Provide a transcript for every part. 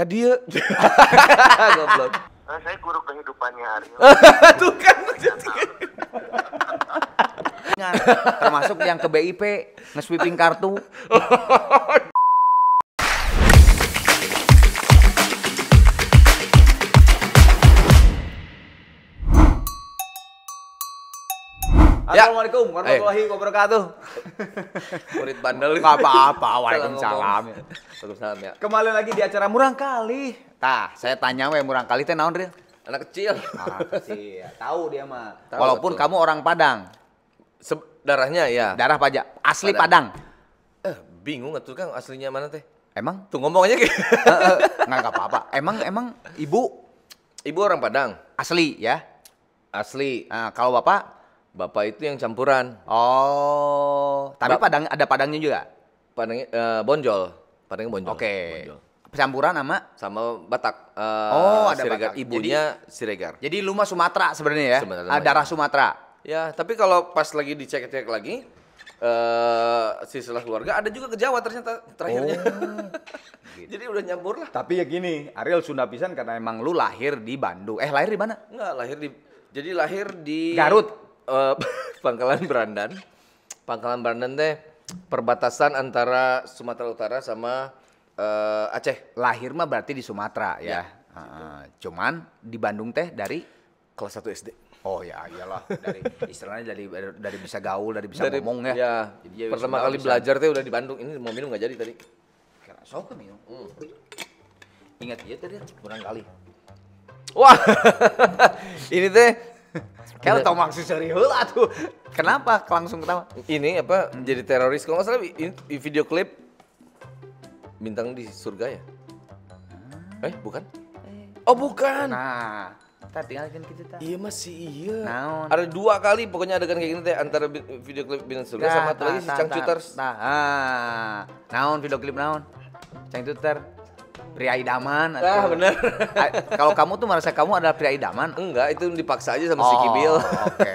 dia. Goblok. Saya guru kehidupannya Aryo. Tuh kan. Termasuk yang ke BIP nge-sweeping kartu. Assalamualaikum warahmatullahi wabarakatuh. Murid bandel. Nggak apa-apa, waalaikumsalam. Waalaikumsalam ya. Kembali lagi di acara Murang Kali. Tah, saya tanya we Murang Kali teh naon Ril? Anak kecil. Ah, kecil. Tahu dia mah. Tahu, Walaupun betul. kamu orang Padang. Darahnya ya. Darah pajak. Asli Padang. Bingung atuh Kang aslinya mana teh? Emang? Tuh ngomong aja kayak. Nggak apa-apa. Emang ibu Ibu orang Padang. asli ya? Asli. Nah, kalau bapak? Bapak itu yang campuran. Oh, tapi Padang ada Padangnya juga? Padangnya Bonjol. Padangnya Bonjol. Oke. Bonjol. Campuran sama? Sama Batak. Ada Siregar. Batak. Ibunya Siregar. Jadi lu mah Sumatera sebenarnya ya? Sebenarnya Darah ya. Sumatera. Ya, tapi kalau pas lagi dicek-cek lagi silsilah keluarga ada juga ke Jawa ternyata terakhirnya. Jadi udah nyampur lah. Tapi ya gini, Ariel Sunda pisan karena emang lu lahir di Bandung. Lahir di mana? Enggak, lahir di Garut. Pangkalan Berandan. Pangkalan Berandan teh perbatasan antara Sumatera Utara sama Aceh. Lahir mah berarti di Sumatera ya. Cuman di Bandung teh dari Kelas 1 SD. oh ya iyalah dari istilahnya dari bisa gaul, dari bisa Dari, ngomong ya. Ya, Jadi ya pertama Sunda kali bisa. belajar teh udah di Bandung. Ini mau minum nggak jadi tadi. Kira sok minum. Ingat ya tadi kurang kali. Wah, ini teh Kalau tau maksud serius lah tuh. Kenapa langsung ketawa? ini apa jadi teroris kalau nggak salah ini video klip bintang di surga ya? Bukan? Oh bukan. Nah, kita tinggalkan kita tak. Iya masih iya. Naon? Ada 2 kali pokoknya adegan kayak gini teh antara video klip bintang surga sama satu lagi si Cangcuters. Naon video klip naon? Cangcuter. Pria idaman. Bener. Kalau kamu tuh merasa kamu adalah pria idaman? Enggak, itu dipaksa aja sama si Kibil. Oke.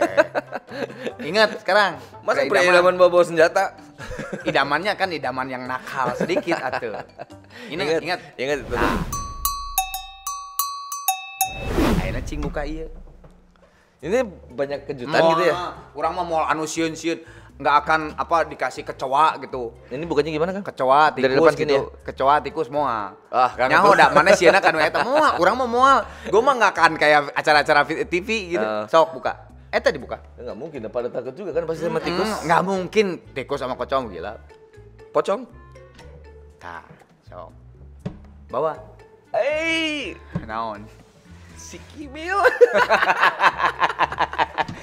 Ingat sekarang. Masa pria idaman bawa senjata? Idamannya kan idaman yang nakal sedikit atuh. Ingat. Ingat itu. Akhirnya cing buka iya. Ini banyak kejutan gitu ya. Kurang mah mau anu sieun-sieun nggak akan apa dikasih kecoa gitu. Ini bukannya gimana kan? Kecoa tikus Dari depan gitu. gini ya? Kecoa tikus moal. Kan Nyaho dah mana sieuna kan eta moal, urang mah moal. Gua mah nggak akan kayak acara-acara TV gitu. Sok buka. Eta dibuka. Enggak mungkin, pada takut juga kan pasti sama tikus. Nggak mungkin tikus sama pocong gila. Pocong. Tah, sok. Bawa. Naon? Si Kibil.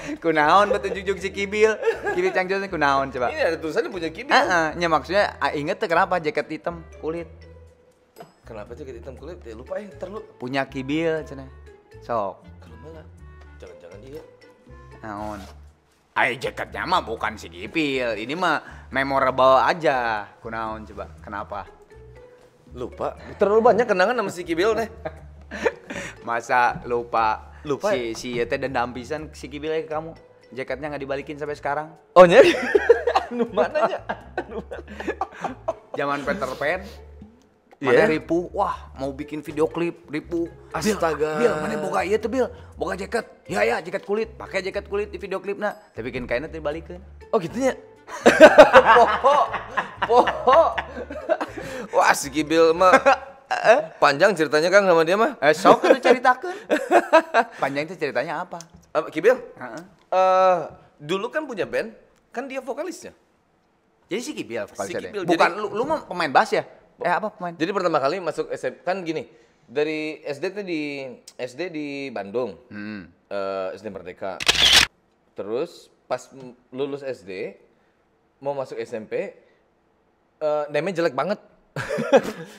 Kunaon betul jujuk si Kibil. Kibil Cangcut kunaon coba. Ini ada tulisannya punya Kibil. Nya maksudnya inget tuh kenapa jaket hitam kulit. Kenapa jaket hitam kulit? Lupa terlalu. Punya Kibil cenah. Sok. Kalau malah jangan-jangan dia. Naon? Jaketnya mah bukan si Kibil. Ini mah memorable aja. Kunaon coba. Kenapa? Lupa. Terlalu banyak kenangan sama si Kibil nih. Masa lupa Lupa si teh dendam pisan si Kibil ke kamu. Jaketnya nggak dibalikin sampai sekarang. Oh nyari? Anu mananya? Zaman Peter Pan. Iya. Mana ripu, wah mau bikin video klip ripu. Astaga. Bil, mana boga ieu teh Bil? Boga jaket. Ya jaket kulit. Pakai jaket kulit di video klipna. Tapi bikin kainnya teh dibalikeun. Oh gitunya. Poho. Wah si Kibil mah panjang ceritanya Kang sama dia mah. Sok atuh caritakeun. Panjang itu ceritanya apa? Kibil? Heeh. Dulu kan punya band, kan dia vokalisnya. Jadi si Kibil vokalisnya. Si Kibil, Bukan jadi- lu mah pemain bass ya? Apa pemain? Jadi pertama kali masuk SMP kan gini, dari SD tuh SD di Bandung, SD Merdeka. Terus pas lulus SD mau masuk SMP, namanya jelek banget.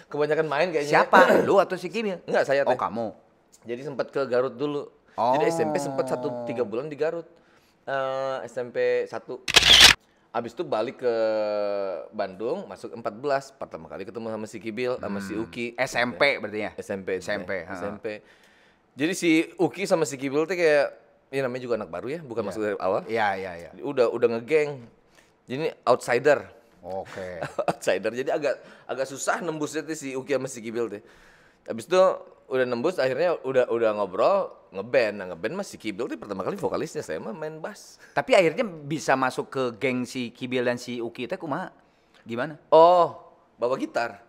Kebanyakan main kayaknya. Siapa? Lu atau si Kibil? Enggak, saya Oh teh. kamu. Jadi sempat ke Garut dulu. Oh. Jadi SMP sempat 3 bulan di Garut. SMP 1. Abis itu balik ke Bandung, masuk 14. Pertama kali ketemu sama si Kibil, sama si Uki. SMP berarti ya? SMP. SMP, SMP. Jadi si Uki sama si Kibil tuh kayak, ya namanya juga anak baru ya, bukan masuk dari awal. Iya. Udah ngegeng. Jadi Outsider. Oke. Outsider. Jadi agak susah nembusnya tuh si Uki sama si Kibil tuh. Habis itu udah nembus, akhirnya udah ngobrol, ngeband. Nah ngeband mah si Kibil tuh pertama kali vokalisnya, saya mah main bass. Tapi akhirnya bisa masuk ke geng si Kibil dan si Uki teh kumaha? Gimana? Oh, bawa gitar.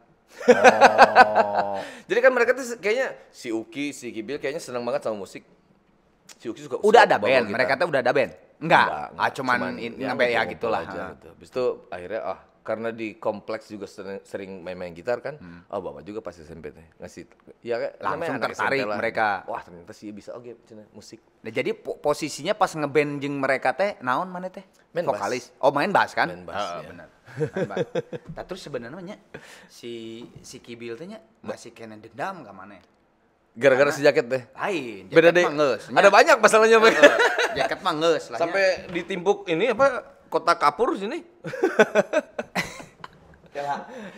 Oh. Jadi kan mereka tuh kayaknya si Uki, si Kibil kayaknya senang banget sama musik. Si Uki suka Udah ada bawa band, gitar. mereka tuh udah ada band? Enggak. Enggak, Cuman sampai ya ngumpul gitulah. aja gitu. Habis itu akhirnya karena di kompleks juga sering main-main gitar kan. Bapak juga pas SMP teh ngasih ya Langsung namanya anak tertarik SMP lah. mereka. Wah, ternyata sih bisa oke cenah musik. Nah, jadi posisinya pas ngeband jeung mereka teh naon mana teh? Main vokalis. Oh, main bass kan? Main bass, ya. Benar. Main bass. Nah, terus sebenarnya si Kibil teh nya masih kena dendam ka mana? Gara-gara si jaket teh. Lain. Beda jaket deh. mah geus, nya. Ada banyak masalahnya mereka. Jaket mah geus lah. nya. Sampai ditimpuk ini apa kotak kapur sini.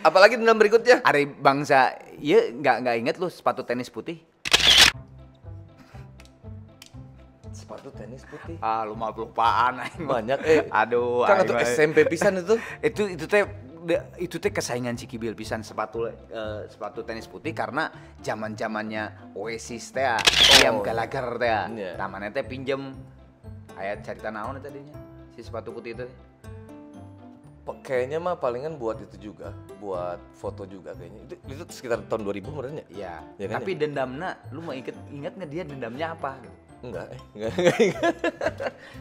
Apalagi dendam berikutnya. Ari bangsa, iya nggak inget lu sepatu tenis putih? Sepatu tenis putih. Ah, lu mah lupaan aing. Banyak Aduh, Kan aing untuk mah. SMP pisan itu. itu teh kesaingan si Kibil pisan sepatu tenis putih karena zaman-zamannya Oasis teh Liam Gallagher teh. Iya. Tamane teh pinjem aya carita naon eta dinya si sepatu putih itu teh. Kayaknya mah palingan buat itu juga, buat foto juga kayaknya. Itu sekitar tahun 2000 menurutnya. Iya. Ya kan Tapi dendamna lu mah inget nggak dia dendamnya apa gitu? Enggak ingat.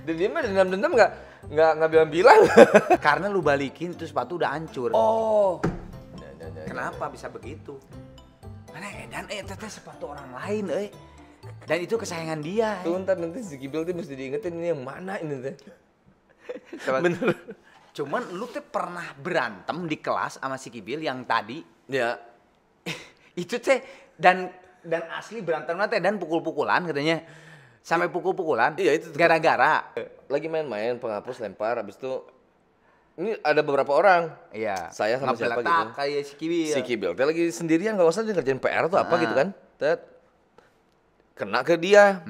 Dan dia mah dendam-dendam enggak bilang-bilang. Karena lu balikin itu sepatu udah hancur. Oh. Kenapa bisa begitu? Mana edan teh sepatu orang lain Dan itu kesayangan dia. Tuh ntar nanti si Kibil tuh mesti diingetin ini yang mana ini teh. Bener. Cuman lu tuh pernah berantem di kelas sama si Kibil yang tadi. Ya. Itu teh dan asli berantemnya teh dan pukul-pukulan katanya. Sampai pukul-pukulan. Iya itu. Gara-gara. Lagi main-main penghapus lempar habis itu ini ada beberapa orang. Iya. Saya sama siapa gitu. Ngepeletak kayak si Kibil. Si Kibil dia lagi sendirian enggak usah dia ngerjain PR atau apa gitu kan. Tet. Kena ke dia.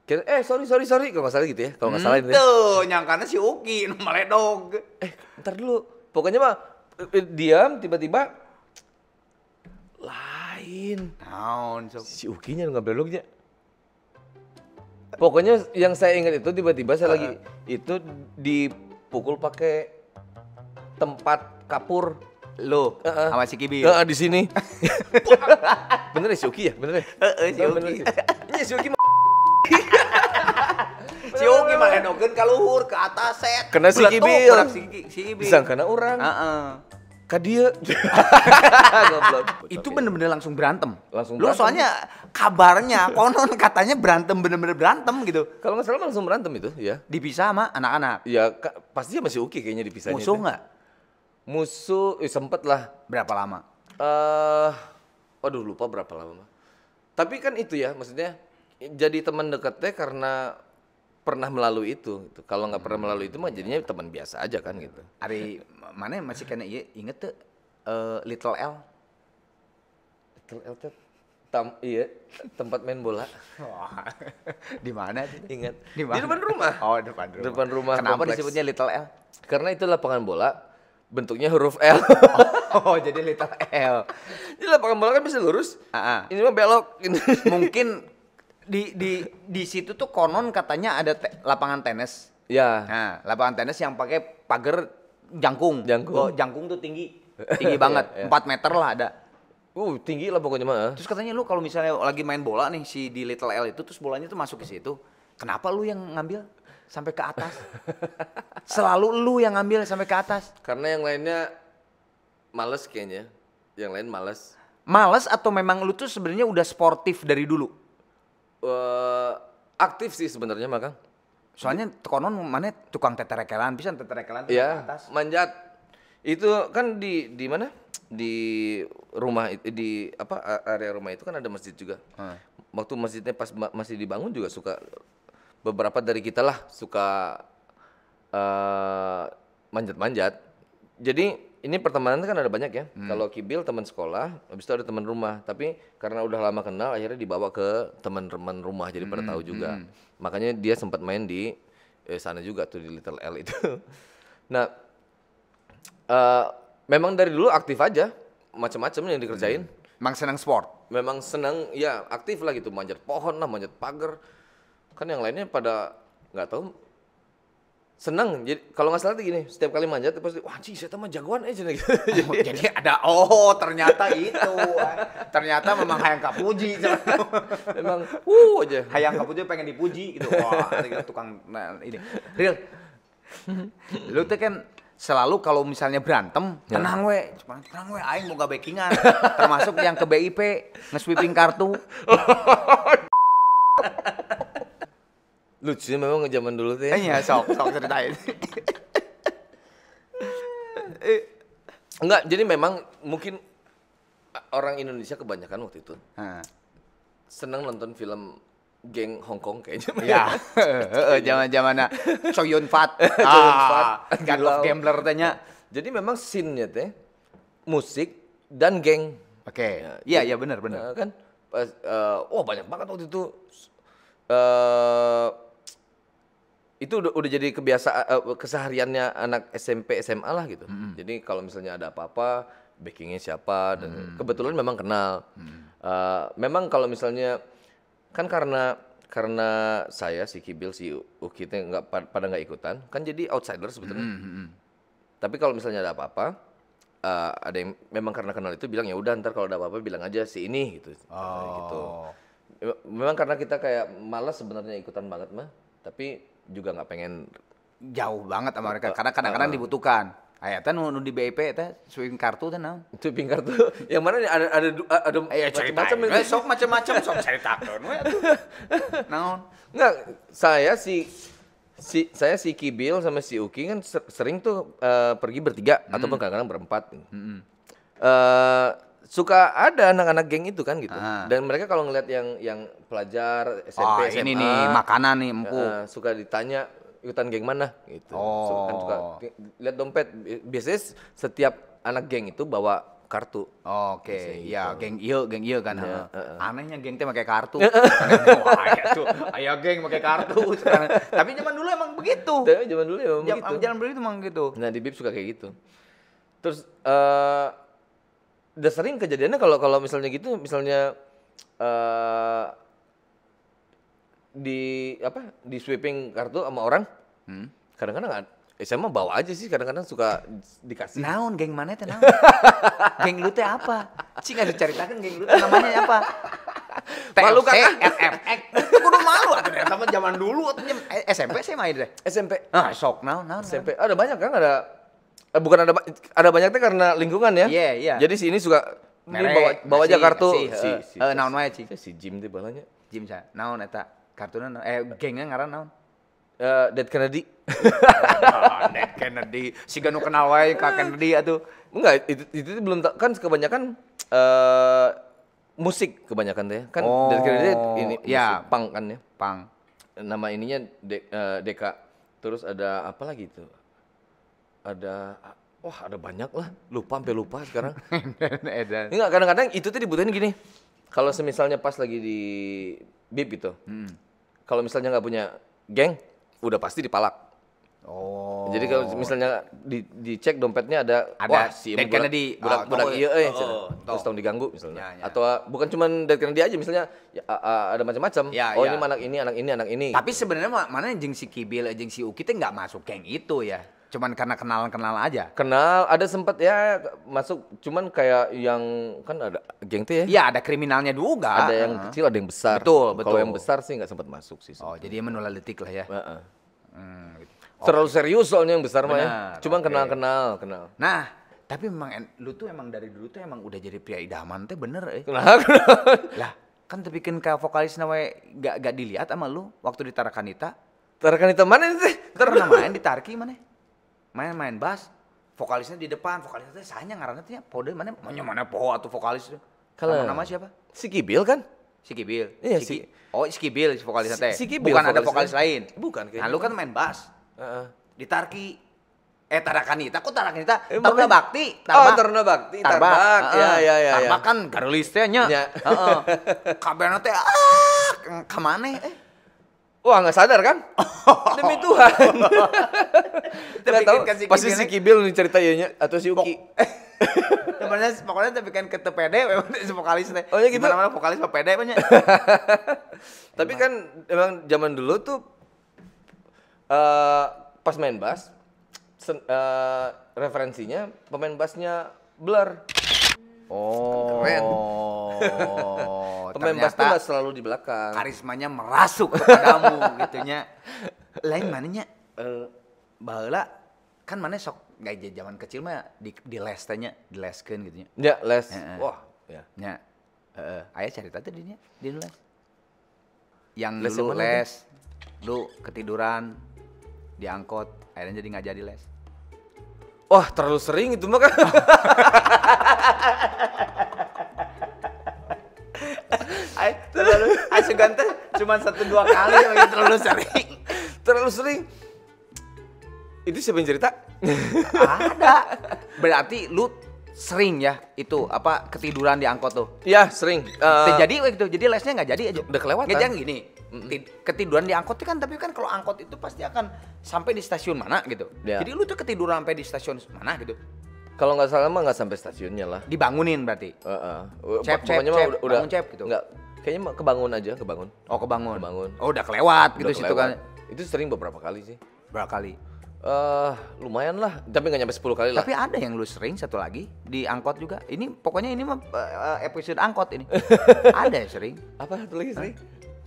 Kira, sorry kalau nggak salah gitu ya, kalau nggak salah itu. Tuh, nyangkana si Uki, nu maledog. Ntar dulu, pokoknya mah diam tiba-tiba lain. Naon sok. Si Ukinya nggak beloknya. Pokoknya yang saya ingat itu tiba-tiba saya lagi itu dipukul pakai tempat kapur. Lu sama si Kibil. Di sini. Bener ya si Uki ya, bener ya. Si Uki. Bener sih. Iya si Uki mah. Si Uki maledogkeun ka luhur ke atas set. Kena si Beletuk, Kibil. berak si Kibil. Disangkana orang. Heeh. Ka dia. Goblok. Itu bener-bener langsung berantem. Langsung Lu berantem. soalnya kabarnya konon katanya bener-bener berantem gitu. Kalau nggak salah langsung berantem itu, ya. Dipisah sama anak-anak. Ya pasti masih Uki kayaknya dipisahnya. Musuh itu. nggak? Musuh, sempet lah. Berapa lama? Waduh lupa berapa lama. Tapi kan itu ya, maksudnya jadi teman dekatnya karena pernah melalui itu. Gitu. Kalau nggak pernah melalui itu mah jadinya teman biasa aja kan gitu. Ari mana masih kena inget tuh Little L. Little L tuh iya tempat main bola. Di mana? Ingat. Di mana? Di depan rumah. Oh, depan rumah. Depan rumah. Kenapa kompleks. disebutnya Little L? Karena itu lapangan bola bentuknya huruf L. Oh, jadi Little L. Jadi lapangan bola kan bisa lurus. Ini mah belok. Mungkin di situ tuh konon katanya ada lapangan tenis. Ya. Nah, lapangan tenis yang pakai pagar jangkung. Jangkung. Oh, jangkung tuh tinggi banget, Iya, iya. 4 meter lah ada. Tinggi lah pokoknya mah. Terus katanya lu kalau misalnya lagi main bola nih di Little L itu terus bolanya tuh masuk ke situ. Kenapa lu yang ngambil sampai ke atas? Selalu lu yang ngambil sampai ke atas. Karena yang lainnya males kayaknya. Yang lain males. Males atau memang lu tuh sebenarnya udah sportif dari dulu? Aktif sih sebenarnya Kang. Soalnya konon mana tukang teterekelan, pisan teterekelan tuh ke Iya, atas. manjat. Itu kan di mana? Di rumah di apa area rumah itu kan ada masjid juga. Waktu masjidnya pas masih dibangun juga suka beberapa dari kita lah suka manjat-manjat. Jadi ini pertemanan kan ada banyak ya. Kalau Kibil teman sekolah, habis itu ada teman rumah. Tapi karena udah lama kenal, akhirnya dibawa ke teman-teman rumah jadi pada tahu juga. Makanya dia sempat main di sana juga tuh di Little L itu. Nah, memang dari dulu aktif aja, macam-macam yang dikerjain. Emang senang sport. memang senang ya aktif lah gitu, manjat pohon lah, manjat pagar. Kan yang lainnya pada nggak tahu senang. Jadi kalau nggak salah tuh gini, setiap kali manjat pasti wah anjing saya mah jagoan aja gitu. Jadi ada ternyata itu. Ternyata memang hayang kapuji. Memang aja. Hayang kapuji pengen dipuji gitu. Wah, tukang ini. Real. Lu tuh kan selalu kalau misalnya berantem, tenang we, tenang we, aing boga backingan. Termasuk yang ke BIP, nge-sweeping kartu. Lucu memang zaman dulu tuh ya. Iya, sok ceritain. Enggak, jadi memang mungkin orang Indonesia kebanyakan waktu itu senang nonton film geng Hong Kong kayaknya. Ya, zaman-zamannya Chow Yun Fat, God of Gambler tanya. Jadi memang scene-nya teh musik dan geng. Oke, Ya, iya benar. kan pas, banyak banget waktu itu. Itu udah jadi kebiasaan kesehariannya anak SMP SMA lah gitu. Jadi kalau misalnya ada apa-apa, backingnya siapa dan kebetulan memang kenal. Memang kalau misalnya kan karena saya si Kibil si Uki teh pada nggak ikutan, kan jadi outsider sebetulnya. Tapi kalau misalnya ada apa-apa, ada yang memang karena kenal itu bilang ya udah ntar kalau ada apa-apa bilang aja si ini gitu. Gitu. Memang karena kita kayak malas sebenarnya ikutan banget mah, tapi juga nggak pengen jauh banget sama mereka karena kadang-kadang dibutuhkan. Ayatan nu di BIP teh swing kartu teh naon? Sweeping kartu yang mana nih ada macam-macam itu. Sok macam-macam sok ceritakeun we atuh. Naon? Enggak, saya si Kibil sama si Uki kan sering tuh pergi bertiga ataupun kadang-kadang berempat. Suka ada anak-anak geng itu kan gitu. Dan mereka kalau ngeliat yang pelajar SMP, SMA, ini nih makanan nih empuk. Suka ditanya ikutan geng mana gitu. Kan suka lihat dompet. Biasanya setiap anak geng itu bawa kartu. Oke, ya geng ieu kan. Anehnya geng teh pakai kartu. Wah, tuh. Aya geng pakai kartu sekarang. Tapi zaman dulu emang begitu. Tapi zaman dulu emang begitu. Zaman dulu itu emang gitu. Nah, di BIP suka kayak gitu. Terus udah sering kejadiannya kalau misalnya gitu, misalnya di sweeping kartu sama orang, kadang-kadang saya mah bawa aja sih, kadang-kadang suka dikasih. Naon geng mana teh naon? Geng lu teh apa? Cing ada ceritakan geng lu teh namanya apa? Malu kan? FFX. Itu kudu malu atuh eta mah zaman dulu atuh SMP saya main deh. SMP. Sok naon. SMP. Ada banyak kan bukan ada banyak teh karena lingkungan ya. Iya. Jadi si ini suka bawa aja kartu si naon wae cing. Si Jim teh balanya. Jim sa. Naon eta? Kartuna gengnya ngaran naon? Dead Kennedy. Dead Kennedy. Si ganu kenal wae ka Kennedy atuh. Enggak, itu belum kan kebanyakan musik kebanyakan deh. Kan Dead Kennedy ini ya, musik punk kan ya. Punk. Nama ininya Deka. Terus ada apa lagi tuh? Ada banyak lah. Sampai lupa sekarang. Enggak, kadang-kadang itu tuh dibutuhin gini. Kalau semisalnya pas lagi di BIP gitu. Kalau misalnya nggak punya geng, udah pasti dipalak. Jadi kalau misalnya dicek dompetnya ada wah si Dead Kennedy budak iya terus tong diganggu misalnya. Atau bukan cuma Dead Kennedy aja misalnya ada macam-macam. Ini anak ini. Tapi sebenarnya mana jeung si Kibil jeung si Uki teh nggak masuk geng itu ya. Cuman karena kenalan aja. Kenal, ada sempat ya masuk, cuman kayak yang kan ada geng teh ya. Iya, ada kriminalnya juga. Ada yang kecil, ada yang besar. Betul. Kalau yang besar sih nggak sempat masuk sih. Jadi menolak detik lah ya. Gitu. Terlalu serius soalnya yang besar mah ya. Cuman kenal. Nah, tapi memang lu tuh emang dari dulu tuh emang udah jadi pria idaman teh bener Kenapa? Lah, kan bikin ka vokalis nawe gak dilihat sama lu waktu di Tarakanita. Tarakanita mana teh? Pernah main di Tarki mana? Main bass, vokalisnya di depan, vokalisnya teh sahanya ngaranna teh pode mana poho atuh vokalis. Kalau nama siapa? Si Kibil kan? Si Kibil. Iya, si Kibil si vokalisnya teh. Si Kibil, bukan ada vokalis lain. Bukan kayaknya. Nah, lu kan main bass. Di Tarki. Tarakanita, kok Tarakanita? Taruna Bakti. Taruna Bakti. Tarbak. Ya. Tarbak kan garulis teh nya. Heeh. Kabehna teh ka maneh Wah, nggak sadar kan? Demi Tuhan. Nggak tahu. Pasti si Kibil nih ceritanya atau si Uki. Temennya pokoknya tapi kan kete pede memang vokalis teh. Oh, ya gitu? Mana vokalis mah pede banyak. Tapi kan emang zaman dulu tuh pas main bass referensinya pemain bassnya Blur. Oh. Keren. Pemain bass tuh ternyata nggak selalu di belakang. karismanya merasuk kepadamu gitunya. Lain mananya baheula kan mana sok gaya zaman kecil mah di les tanya, dileskeun gitu nya. Ya, les. Heeh. Wah, ya. Nya. Aya cerita teh di les. Yang Les dulu yang mana les, lu ketiduran diangkot, akhirnya jadi nggak jadi les. Wah, terlalu sering itu mah kan. Terlalu asugan teh cuma 1-2 kali lagi terlalu sering. Terlalu sering. Itu siapa yang cerita? Ada. Berarti lu sering ya itu apa ketiduran di angkot tuh. Iya, sering. Jadi gitu. Jadi lesnya nggak jadi aja. Udah kelewatan. Nggak jangan gini. Ketiduran di angkot itu kan tapi kan kalau angkot itu pasti akan sampai di stasiun mana gitu. Ya. Jadi lu tuh ketiduran sampai di stasiun mana gitu. Kalau nggak salah mah nggak sampai stasiunnya lah. Dibangunin berarti. Cep, Pokoknya cep, mah cep, udah bangun cep gitu. Enggak. Kayaknya mah kebangun aja, kebangun. Oh, kebangun. Kebangun. Oh, udah kelewat gitu Udah situ kelewat. kan. Itu sering beberapa kali sih. Berapa kali? Lumayan lah, tapi nggak nyampe 10 kali lah. Tapi ada yang lu sering satu lagi di angkot juga. Ini pokoknya ini mah episode angkot ini. Ada yang sering. Apa satu lagi sering?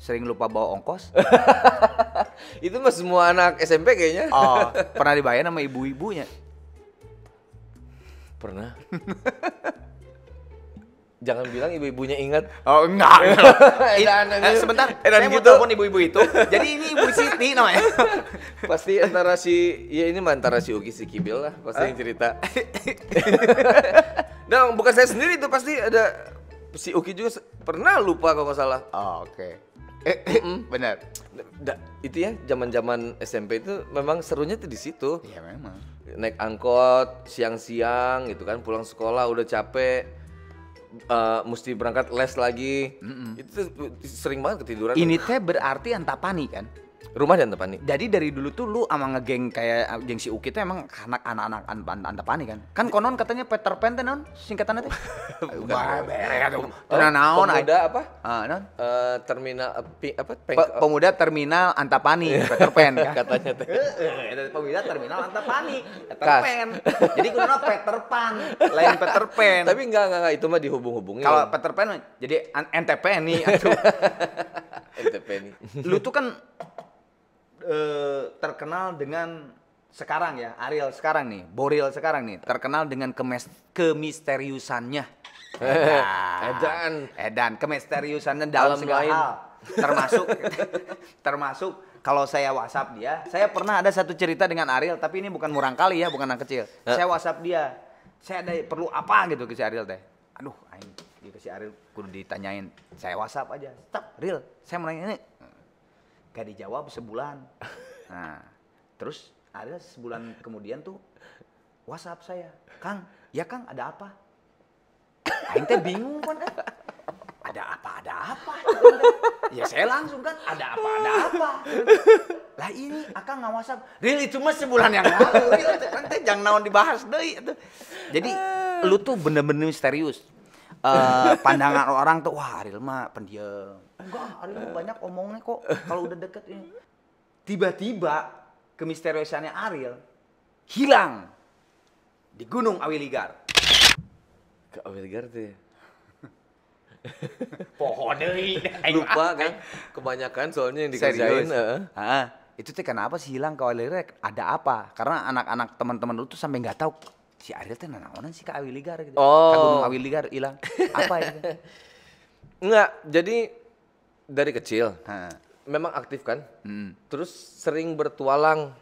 Sering lupa bawa ongkos. Itu mah semua anak SMP kayaknya. Oh, pernah dibayar sama ibu-ibunya. Pernah. Jangan bilang ibu-ibunya ingat. Oh, enggak. Sebentar, Edan saya mau gitu. telepon ibu-ibu itu. Jadi ini Ibu Siti namanya. Pasti antara ini mah antara si Uki si Kibil lah, pasti yang cerita. Nah, bukan saya sendiri itu pasti ada si Uki juga pernah lupa kalau nggak salah. Oh, oke. Benar. Itu ya zaman-zaman SMP itu memang serunya tuh di situ. Iya memang. Naik angkot siang-siang gitu kan, pulang sekolah udah capek. Mesti berangkat les lagi. Itu sering banget ketiduran. Ini teh berarti Antapani kan? Rumah di Antapani. Jadi dari dulu tuh lu sama ngegeng kayak geng si Uki tuh emang anak-anak Antapani kan? Kan konon katanya Peter Pan teh non singkatannya teh. Wah, bere tuh. Teu naon Pemuda apa? non? Terminal Pemuda Terminal Antapani, Peter Pan kan? katanya teh. Pemuda Terminal Antapani, Peter Kas. Pan. Jadi kuduna Peter Pan, lain Peter Pan. Tapi enggak itu mah dihubung-hubungin. Kalau Peter Pan jadi NTP nih atuh. NTP nih. Lu tuh kan terkenal dengan sekarang ya, Ariel sekarang nih, Boril sekarang nih, terkenal dengan kemisteriusannya. Edan, kemisteriusannya dalam Alam segala lain. hal. Termasuk kalau saya WhatsApp dia, saya pernah ada satu cerita dengan Ariel, tapi ini bukan murang kali ya, bukan anak kecil. Saya WhatsApp dia, saya ada perlu apa gitu ke si Ariel teh. Aduh, aing ke si Ariel kudu ditanyain. Saya WhatsApp aja. Stop, Ariel, saya mau nanya ini. Gak dijawab sebulan. Nah, terus ada sebulan kemudian tuh WhatsApp saya, Kang, ya Kang ada apa? Aing teh bingung kan, ada apa? Ya saya langsung kan, ada apa? Lah ini Akang nggak WhatsApp, real itu mah sebulan yang lalu, kan teh jangan naon dibahas deui atuh. Jadi lu tuh bener-bener misterius. Pandangan orang tuh, wah Ariel mah pendiam. Enggak, Ariel banyak omongnya kok kalau udah deket ini. Tiba-tiba kemisteriusannya Ariel hilang di Gunung Awiligar. Ke Awiligar tuh ya. Pohon deui. Lupa kan, kebanyakan soalnya yang dikerjain. Itu teh kenapa sih hilang ke Awiligar? Ada apa? Karena anak-anak teman-teman lu tuh sampai nggak tahu si Ariel teh nanaonan sih ke Awiligar gitu. Oh. Ke Gunung Awiligar hilang. Apa ya? Enggak, jadi dari kecil Ha. memang aktif kan. Terus sering bertualang.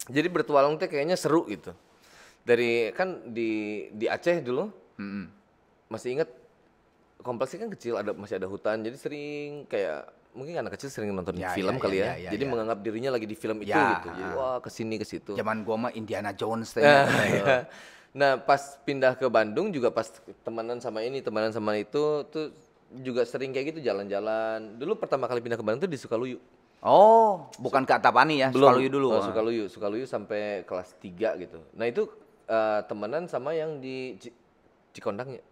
Jadi bertualang tuh kayaknya seru gitu. Dari kan di Aceh dulu. Masih ingat kompleksnya kan kecil, masih ada hutan. Jadi sering kayak mungkin anak kecil sering nonton film kali ya. Jadi menganggap dirinya lagi di film itu gitu. Jadi wah kesini ke situ. Zaman gua mah Indiana Jones teh. Nah, pas pindah ke Bandung juga pas temenan sama itu tuh juga sering kayak gitu jalan-jalan. Dulu pertama kali pindah ke Bandung tuh di Sukaluyu. Oh, bukan ke Antapani ya, Belum. Sukaluyu dulu. Sukaluyu sampai kelas 3 gitu. Nah, itu temenan sama yang di Cikondang ya.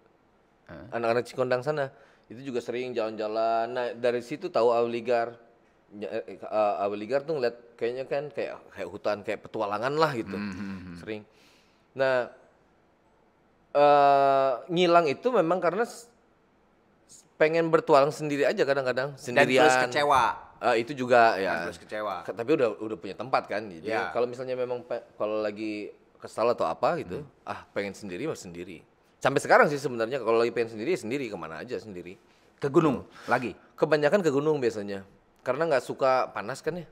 Anak-anak Cikondang sana. Itu juga sering jalan-jalan. Nah, dari situ tahu Auligar. Auligar tuh ngeliat kayaknya kan kayak hutan, kayak petualangan lah gitu. Sering. Nah, ngilang itu memang karena pengen bertualang sendiri aja kadang-kadang, sendirian. Dan terus kecewa. Itu juga ya. Dan terus kecewa. Tapi udah punya tempat kan. Jadi kalau misalnya memang kalau lagi kesal atau apa gitu, pengen sendiri mas sendiri. Sampai sekarang sih sebenarnya kalau lagi pengen sendiri kemana aja sendiri. Ke gunung lagi? Kebanyakan ke gunung biasanya. Karena nggak suka panas kan ya.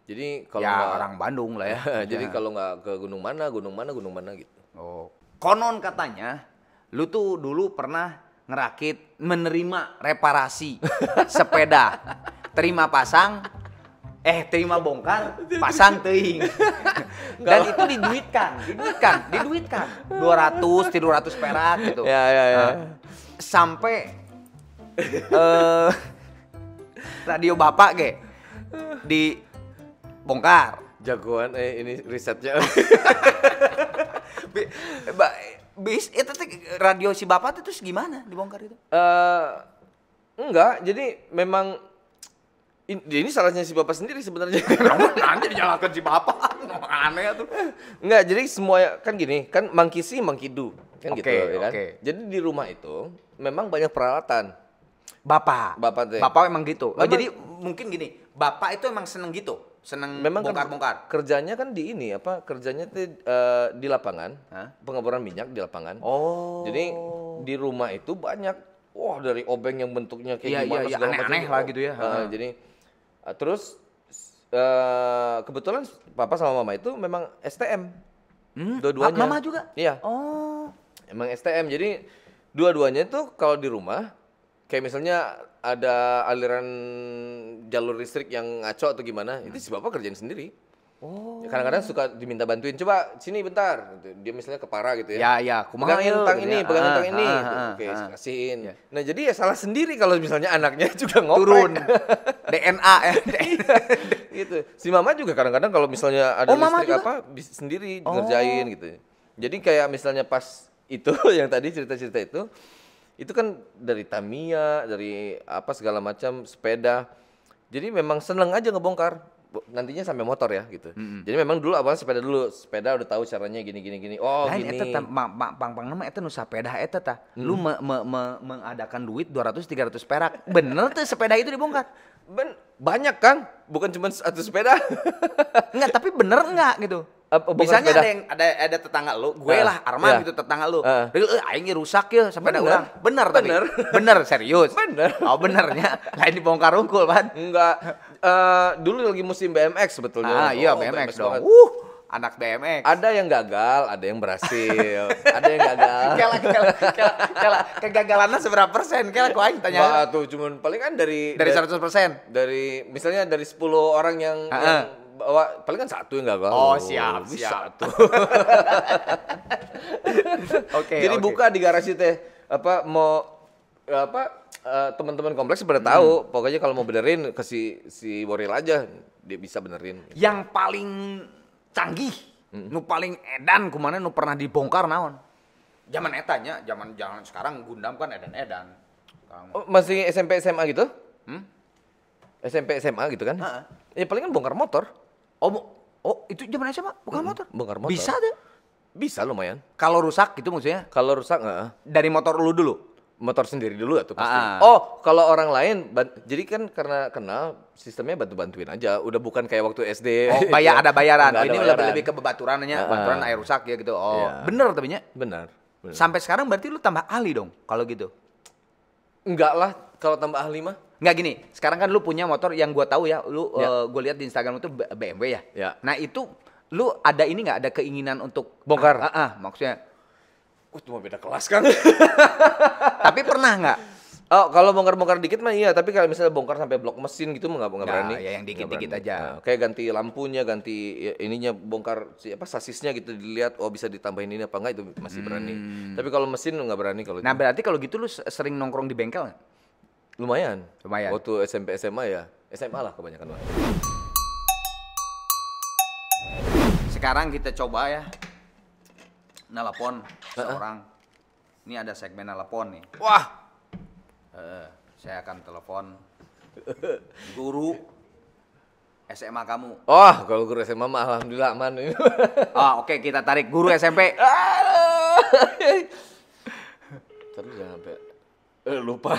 Jadi kalau ya orang Bandung lah ya. Jadi kalau nggak ke gunung mana gitu. Oh. Konon katanya, lu tuh dulu pernah ngerakit menerima reparasi sepeda. Terima bongkar, pasang teuing. Dan itu diduitkan. 200, 300 perak gitu. Ya. Sampai radio Bapak dibongkar. Jagoan ini risetnya. Itu radio si Bapak itu terus gimana dibongkar itu? Enggak, jadi memang ini salahnya si Bapak sendiri sebenarnya. Nanti dinyalakan si Bapak. Aneh tuh. Enggak, jadi semua kan gini, kan monkey see, monkey do. Kan gitu ya kan. Jadi di rumah itu memang banyak peralatan. Bapak teh. Bapak emang gitu. Jadi mungkin gini, Bapak itu emang seneng gitu. Seneng memang bongkar-bongkar. Kerjanya kan di ini kerjanya tuh di lapangan, pengeboran minyak di lapangan. Oh. Jadi di rumah itu banyak dari obeng yang bentuknya kayak gimana segala macam. Aneh-aneh lah gitu ya. Jadi terus kebetulan Papa sama Mama itu memang STM. Dua-duanya. Mama juga? Iya. Oh. Emang STM. Jadi dua-duanya itu kalau di rumah kayak misalnya ada aliran jalur listrik yang ngaco atau gimana, itu si Bapak kerjain sendiri. Oh. Kadang-kadang suka diminta bantuin, coba sini bentar. Dia misalnya kepara gitu ya. Ya. Pegangin tang ini, pegangin tang ini. Oke, kasihin. Ya. Nah jadi ya salah sendiri kalau misalnya anaknya juga ngoprek. Turun. DNA ya. Gitu. Si Mama juga kadang-kadang kalau misalnya ada listrik juga? apa, bisa sendiri ngerjain gitu. Jadi kayak misalnya pas itu yang tadi cerita-cerita itu kan dari Tamiya, dari apa segala macam sepeda. Jadi memang seneng aja ngebongkar. Nantinya sampai motor ya gitu. Jadi memang dulu awalnya sepeda udah tahu caranya gini. Oh lain gini. Eta pang nama eta nu sepeda eta tah. Lu mengadakan duit 200 300 perak. Bener tuh sepeda itu dibongkar. Banyak Kang, bukan cuma satu sepeda. Enggak, tapi bener enggak gitu. Misalnya sepeda. ada tetangga lu, gue lah Arman gitu tetangga lu. Aing rusak ya sepeda urang. Bener tapi. Bener serius. Bener. Oh benernya. Lain dibongkar unggul, Pan. Enggak. Dulu lagi musim BMX sebetulnya. Iya BMX dong. Anak BMX. Ada yang gagal, ada yang berhasil. Ada yang gagal. Kela kegagalannya seberapa persen? Kela kau aing tanya. Tuh cuman paling kan dari 100%. Dari misalnya dari 10 orang yang bawa paling kan satu yang gagal. Oh, siap. Satu. Jadi buka di garasi teh teman-teman kompleks pada tahu. Pokoknya kalau mau benerin ke si Boril aja, dia bisa benerin. Yang paling canggih, nu paling edan kumana nu pernah dibongkar naon? Zaman etanya, zaman sekarang Gundam kan edan-edan. Masih SMP SMA gitu? SMP SMA gitu kan? Ya paling kan bongkar motor. Oh, itu zaman SMA bukan motor? Bongkar motor. Bisa deh. Bisa lumayan. Kalau rusak gitu maksudnya? Kalau rusak nggak? Dari motor lu dulu? Motor sendiri dulu atau pasti. Kalau orang lain, jadi kan karena kenal sistemnya bantu-bantuin aja. Udah bukan kayak waktu SD. Oh, ada bayaran. Ini bayaran. lebih ke bebaturannya, baturan air rusak ya gitu. Oh, iya. Bener tapi nya? Bener. Sampai sekarang berarti lu tambah ahli dong kalau gitu. Enggak lah, kalau tambah ahli mah. Enggak gini, sekarang kan lu punya motor yang gua tahu ya, lu gua lihat di Instagram itu BMW ya. Ya. Nah, itu lu ada ini enggak ada keinginan untuk bongkar? Maksudnya itu mah beda kelas kan. Tapi pernah nggak? Oh, kalau bongkar-bongkar dikit mah iya, tapi kalau misalnya bongkar sampai blok mesin gitu mah nggak berani. Ya yang dikit-dikit aja. Kayak ganti lampunya, ganti ininya, bongkar sasisnya gitu, dilihat bisa ditambahin ini apa enggak, itu masih berani. Tapi kalau mesin nggak berani kalau. Nah, berarti kalau gitu lu sering nongkrong di bengkel nggak? Lumayan. Waktu SMP SMA ya, SMA lah kebanyakan lah. Sekarang kita coba ya. Nelpon seorang. Ini ada segmen nelpon nih. Wah, Saya akan telepon guru SMA kamu. oh kalau guru SMA mah alhamdulillah aman. Oke, kita tarik guru SMP. Terus jangan sampai lupa.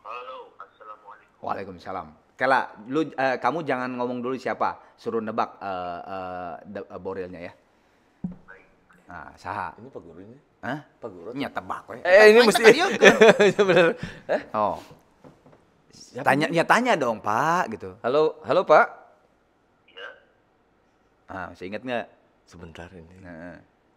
Halo, assalamualaikum. Waalaikumsalam. Kela, kamu jangan ngomong dulu siapa, suruh nebak Borilnya ya. Nah, saha. Ini Pak Guru ini? Hah? Pak Guru? Nya tebak we. Ini mesti. Bener. Oh. Tanya dong, Pak, gitu. Halo, halo Pak. Masih inget nggak? Sebentar ini.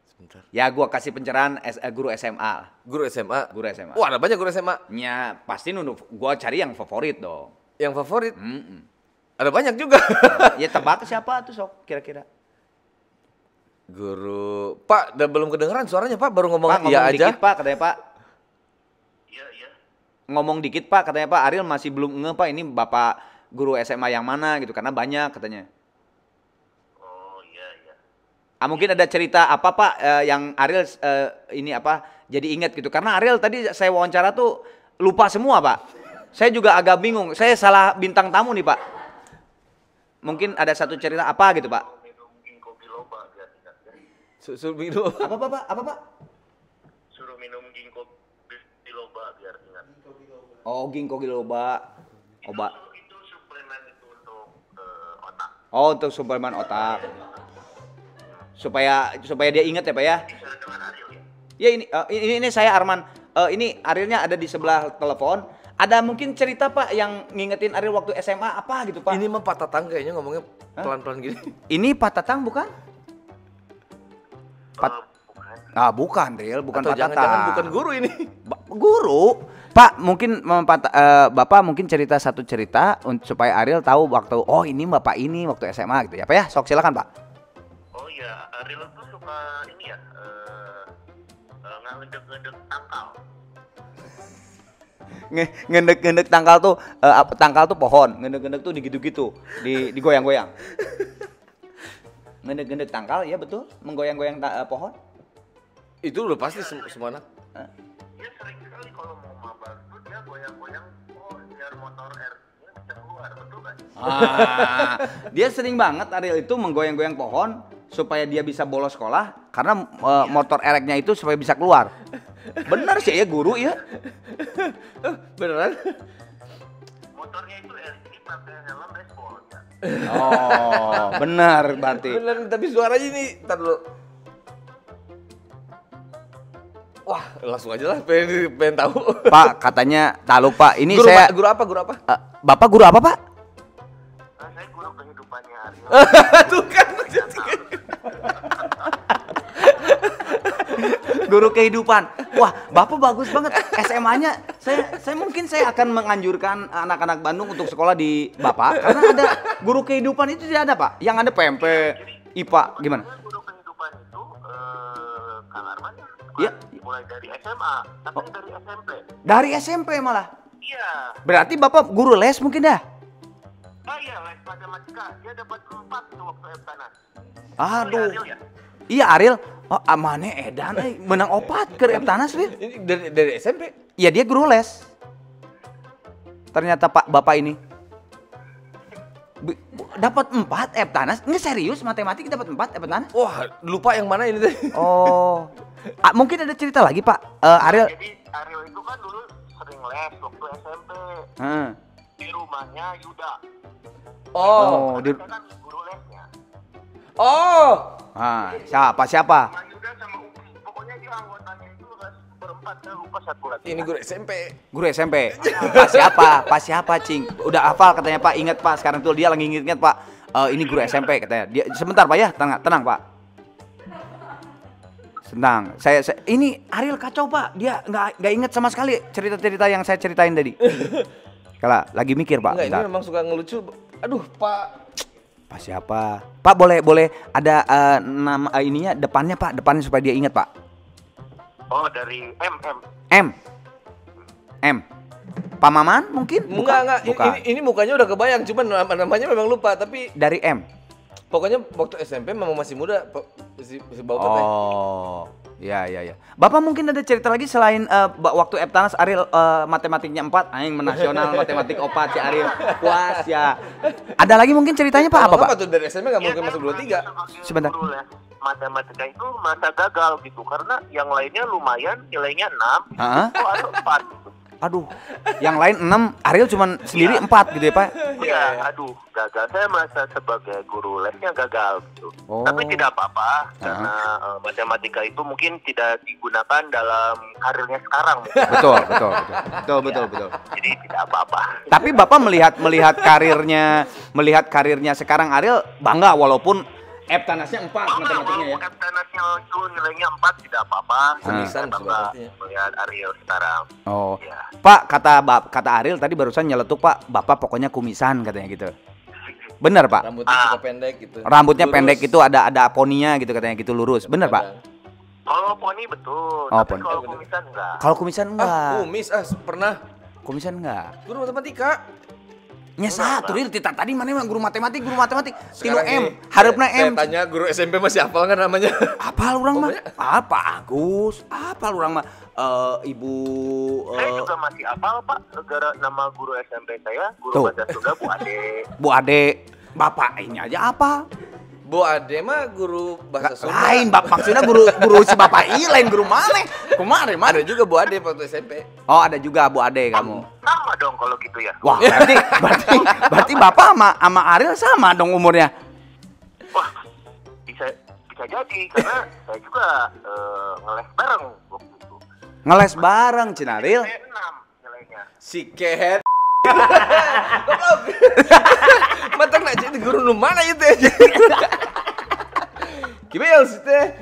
Sebentar. Ya, gua kasih pencerahan guru SMA. Guru SMA. Guru SMA. Wah, ada banyak guru SMA. Nya pasti gua cari yang favorit dong. Yang favorit? Ada banyak juga. Ya tebak siapa tuh sok kira-kira. Guru, Pak, belum kedengeran suaranya Pak, baru ngomong Pak, iya ngomong aja. dikit Pak, katanya Pak. Iya. Ngomong dikit Pak, katanya Pak. Ariel masih belum nge Pak, ini Bapak guru SMA yang mana gitu, karena banyak katanya. Oh, iya. Mungkin ada cerita apa Pak yang Ariel ini apa jadi ingat gitu. Karena Ariel tadi saya wawancara tuh lupa semua Pak. Saya juga agak bingung, saya salah bintang tamu nih Pak. Mungkin ada satu cerita apa gitu Pak. Minum ginkgo biloba biar ingat ya. Susul minum. Apa Pak? Suruh minum ginkgo biloba biar ingat. Oh, ginkgo biloba. Obat. Itu suplemen itu untuk otak. Oh, untuk suplemen otak. Supaya dia ingat ya Pak ya. Bisa dengan Ariel ya? Ya ini saya Arman. Ini Arielnya ada di sebelah telepon. Ada mungkin cerita Pak yang ngingetin Ariel waktu SMA apa gitu Pak? Ini mah Pak Tatang kayaknya ngomongnya pelan-pelan gini. Ini Pak Tatang bukan? Bukan. Bukan Ariel, bukan Atau Pak jangan-jangan Tatang. bukan guru ini. Guru. Pak, mungkin Bapak mungkin cerita satu cerita supaya Ariel tahu waktu ini Bapak ini waktu SMA gitu ya Pak ya. Sok silakan Pak. Oh iya, Ariel tuh suka ini ya, ngedek-ngedek tangkal. Ngendek tangkal tuh pohon, ngendek tuh digitu-gitu, digoyang-goyang. Ngendek tangkal ya betul, menggoyang-goyang pohon. Itu udah pasti semua anak. Dia sering sekali kalau mau mabar tuh dia goyang-goyang biar motor R-nya bisa keluar, betul kan? Dia sering banget Ariel itu menggoyang-goyang pohon supaya dia bisa bolos sekolah karena motor ereknya itu supaya bisa keluar. Bener sih ya guru ya. Beneran? Motornya itu LG pakai helm baseball ya. Oh, benar berarti. Beneran, tapi suaranya ini, ntar dulu. Wah, langsung aja lah, pengen tahu. Pak, katanya tahu Pak, ini Guru saya guru apa? Bapak guru apa Pak? Saya guru kehidupannya Ariel. Tuh kan. Guru kehidupan. Wah, Bapak bagus banget SMA-nya. Saya mungkin saya akan menganjurkan anak-anak Bandung untuk sekolah di Bapak karena ada guru kehidupan itu tidak ada, Pak. Yang ada PMP, IPA, gimana? Guru kehidupan itu Kang Arman Iya. mulai dari SMA, tapi dari SMP. Dari SMP malah. Iya. Berarti Bapak guru les mungkin dah. Iya, les matematika. Dia dapat 4 tuh waktu Eptanas. Aduh. Ariel ya? Iya Ariel. Oh, amane edan menang opat ke Eptanas, Wil. Ini dari SMP. Iya, dia guru les. Ternyata Bapak ini dapat 4 Eptanas. Nggak serius, matematik dapat 4 Eptanas. Wah, lupa yang mana ini teh. Oh. Mungkin ada cerita lagi, Pak. Ariel. Jadi Ariel itu kan dulu sering les waktu SMP. Di rumahnya Yuda. Oh, di Saya kan guru lesnya. oh. Siapa? Sama Yuda sama Upi. Pokoknya dia anggotanya itu berempat, saya lupa satu lagi. Ini guru SMP. Guru SMP. Pak siapa, Cing? Udah hafal katanya, Pak. Ingat, Pak. Sekarang tuh dia lagi ingat, Pak. Ini guru SMP katanya. Dia sebentar, Pak ya. Tenang, Pak. Senang. Saya ini Ariel kacau, Pak. Dia nggak ingat sama sekali cerita-cerita yang saya ceritain tadi. Kalau lagi mikir, Pak. Enggak, ini memang suka ngelucu. Aduh, Pak. Pak siapa? Pak boleh ada nama ininya depannya, Pak. Depannya supaya dia ingat, Pak. Oh, dari M. Pak Maman mungkin? Enggak. Bukan. Ini mukanya udah kebayang, cuman namanya memang lupa, tapi Dari M. Pokoknya waktu SMP memang masih muda si Bapak teh. Oh, ya. Bapak mungkin ada cerita lagi selain waktu Eptanas Ariel matematiknya 4, aing menasional matematik 4 si Ariel. Puas ya. Ada lagi mungkin ceritanya Pak apa Pak? Tuh dari SMP nggak mungkin masuk 23. Sebentar. Guru les matematika itu masa gagal gitu karena yang lainnya lumayan nilainya 6, Heeh. kok ada 4 gitu. Aduh, yang lain 6, Ariel cuma sendiri 4 gitu ya Pak? Iya, aduh, gagal. Saya merasa sebagai guru lesnya gagal gitu. Oh. Tapi tidak apa-apa karena matematika itu mungkin tidak digunakan dalam karirnya sekarang. Betul. Jadi tidak apa-apa. Tapi Bapak melihat karirnya sekarang Ariel bangga walaupun Eptanasnya 4 matematikanya ya. Eptanasnya itu nilainya 4 tidak apa-apa. Semisan Saya bangga sebenarnya. melihat Ariel sekarang. Oh. Ya. Pak, kata Ariel tadi barusan nyeletuk Pak, Bapak pokoknya kumisan katanya gitu. Benar Pak? Rambutnya suka pendek gitu. Rambutnya Lurus. pendek itu ada poninya gitu katanya gitu lurus. Benar Pak? Kalau poni betul, Oh, tapi poni. kalau kumisan enggak. Kalau kumisan enggak. Kumis pernah Kumisan enggak. guru matematika. Nya satu Ril, tadi mana mah guru matematik. Tino Sekarang M, nih, harapna saya M. tanya guru SMP masih hafal nggak namanya? Apa orang mah? Apa Agus? Apa orang mah? Ibu Saya juga masih hafal Pak, negara nama guru SMP saya, guru Tuh. bahasa Sunda Bu Ade. Bu Ade, Bapak ini aja apa? Bu Ade mah guru bahasa Sunda. Lain, Bapak maksudnya guru si Bapak ini lain guru mana? Kemarin mana? Ada juga Bu Ade waktu SMP. Oh, ada juga Bu Ade kamu. Sama dong kalau gitu ya. Wah, berarti Bapak sama Ariel sama dong umurnya. Wah, bisa jadi karena saya juga ngeles bareng waktu itu. Ngeles bareng Cina Ariel. Saya 6 nilainya. Si Kehet. Matang nak jadi guru nu mana itu aja. Gimana sih teh?